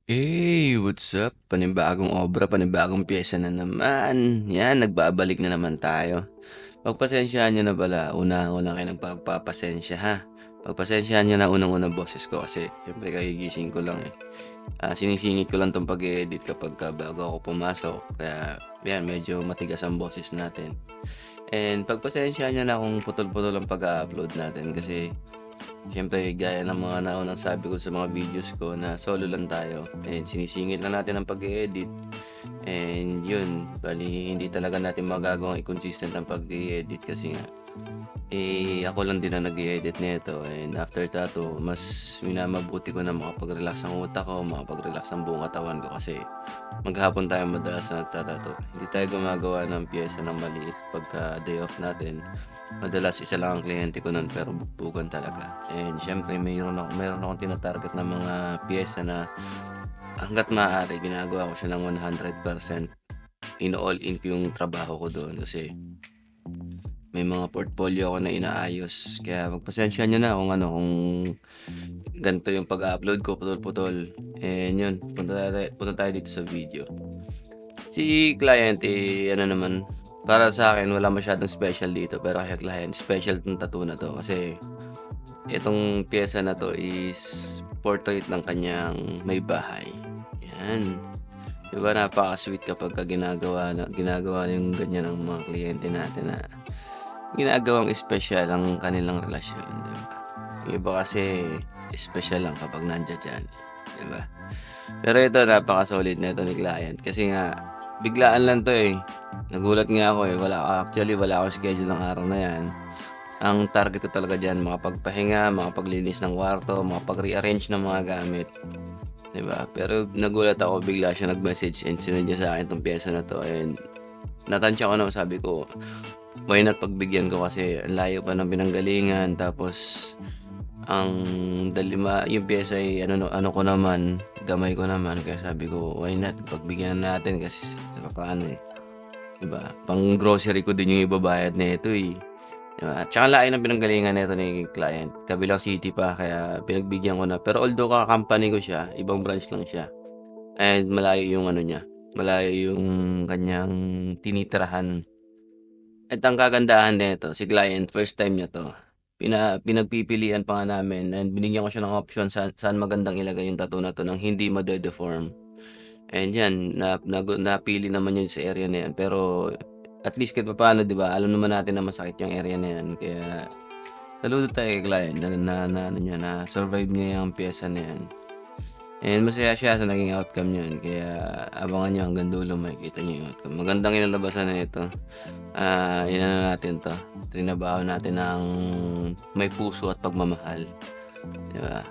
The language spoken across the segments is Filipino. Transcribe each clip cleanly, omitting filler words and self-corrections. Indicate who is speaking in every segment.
Speaker 1: Hey, what's up? Panibagong obra, panibagong piyesa na naman. Yan, nagbabalik na naman tayo. Pagpasensyahan niyo na pala, una-una kayo nagpagpapasensya ha. Pagpasensyahan niyo na unang-unang boses ko kasi siyempre kagigising ko lang eh. Sinisingit ko lang tong pag-edit kapag bago ako pumasok. Kaya yan, medyo matigas ang boses natin. And pagpasensyahan niyo na kung putol-putol ang pag-upload natin kasi siyempre, gaya ng mga naunang sabi ko sa mga videos ko na solo lang tayo and sinisingit lang natin ang pag-i-edit and yun, bali hindi talaga natin magagawang i-consistent ang pag-i-edit kasi nga ako lang din ang nag-i-edit nito and after tato, mas minamabuti ko na makapag-relax ang utak ko, makapag-relax ang buong katawan ko kasi maghapon tayo madalas na nagtatato. Hindi tayo gumagawa ng piyesa ng maliit pagka day off natin. Madalas isa lang ang kliyente ko nun pero bugbugan talaga. And syempre mayroon akong tina-target na mga piyesa na hangga't maaari ginagawa ko siya ng 100%. In-all in ko yung trabaho ko doon kasi may mga portfolio ako na inaayos. Kaya pagpasensya niyo na kung ganito yung pag-upload ko, putol-putol. And yun, punta tayo dito sa video. Si client ano naman, para sa akin wala masyadong special dito pero kay client special 'tong tattoo na 'to kasi itong piyesa na 'to is portrait ng kanyang may bahay. Yan. 'Di ba napaka-sweet kapagka ginagawa yung ganyan ng mga kliyente natin na ginagawang espesyal ang kanilang relasyon, 'di ba? Yung iba kasi espesyal lang kapag nandiyan diyan, 'di ba? Pero ito napaka-solid nito ni client kasi nga biglaan lang 'to eh. Nagulat nga ako eh. Wala akong schedule ng araw na 'yan. Ang target ko talaga diyan makapagpahinga, makapaglinis ng kwarto, makapag-rearrange ng mga gamit, 'di ba? Pero nagulat ako bigla siya nag-message and sinend niya sa akin 'tong piyesa na 'to and natansya ko na sabi ko, why not pagbigyan ko kasi ang layo pa ng pinanggalingan tapos ang yung piyesa ay ano ko naman, gamay ko naman kaya sabi ko why not pagbigyan natin kasi paano eh, 'di ba? Pang grocery ko din yung ibabayad nito eh, 'di ba? At saka layo ng pinanggalingan nito ni client, kabilang city pa kaya pinagbigyan ko na. Pero although ka-company ko siya, ibang branch lang siya and malayo yung ano niya, malayo yung kanyang tinitirahan. At ang kagandahan nito, si client first time niya 'to. Pinagpipilian pa nga namin and binigyan ko siya ng option saan magandang ilagay yung tattoo na 'to nang hindi made-deform. And 'yan, napili naman 'yun sa area na 'yan. Pero at least kahit papaano 'di ba, alam naman natin na masakit yung area na 'yan. Kaya saludo tayo kay client na ano niya, na survive niya yung piyesa na 'yan. And masaya siya sa naging outcome niyan. Kaya abangan niyo hanggang dulo makikita niyo yung outcome. Magandang inalabasan na ito. Inano natin 'to, trinabaho natin ng may puso at pagmamahal, 'di ba?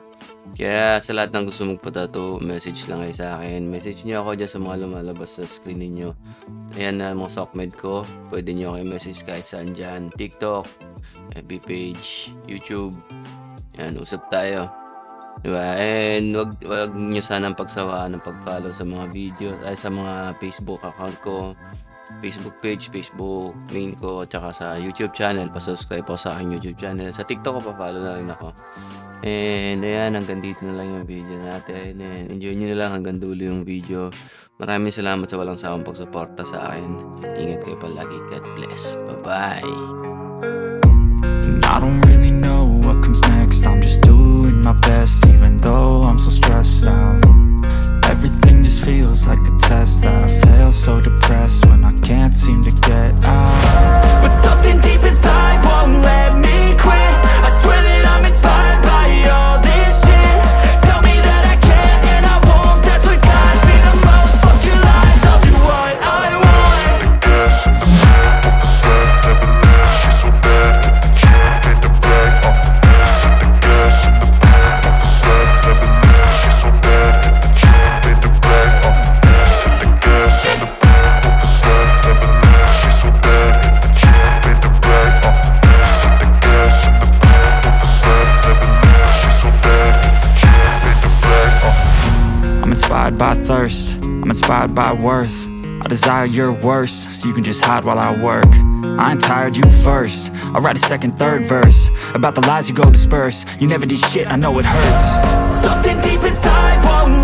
Speaker 1: Kaya sa lahat ng gusto magpa-tattoo, message lang kayo sa akin. Message niyo ako diyan sa mga lumalabas sa screen ninyo. Ayan na mga sockmed ko. Pwede niyo ako i-message kahit saan diyan. TikTok, FB page, YouTube. Yan, usap tayo. 'Di ba? And wag niyo sanang pagsawaan ng pag-follow sa mga video ay sa mga Facebook account ko, Facebook page, Facebook main ko, at saka sa YouTube channel. Pa-subscribe po sa aking YouTube channel. Sa TikTok ko pa-follow na rin ako. And ayan, hanggang dito na lang yung video natin. And enjoy nyo na lang hanggang dulo yung video. Maraming salamat sa walang sawang pagsuporta sa akin. Ingat kayo palagi. God bless. Bye-bye.
Speaker 2: And I don't really know what comes next. I'm just doing my best, even though I'm so stressed out. Everything just feels like a test that I fail, so depressed when I can't seem to get out. But something deep inside won't let me quit. I swear that I'm inspired by all this shit. Tell me that I can't and I won't. That's what guides me the most. Fuck your lies, I'll do what I want. The gas in the middle of the set, never leave. She's so bad that the can't hit the brag. The gas in the middle of the set, never leave. She's so bad that the can't hit the brag. The gas in the middle of the set, never leave. She's so bad that the can't hit the brag. The gas in the middle of the set, never leave. She's so bad that the can't hit the brag. I'm inspired by thirst, I'm inspired by worth. I desire your worst, so you can just hide while I work. I ain't tired, you first. I'll write a second, third verse about the lies you go disperse. You never did shit, I know it hurts. Something deep inside won't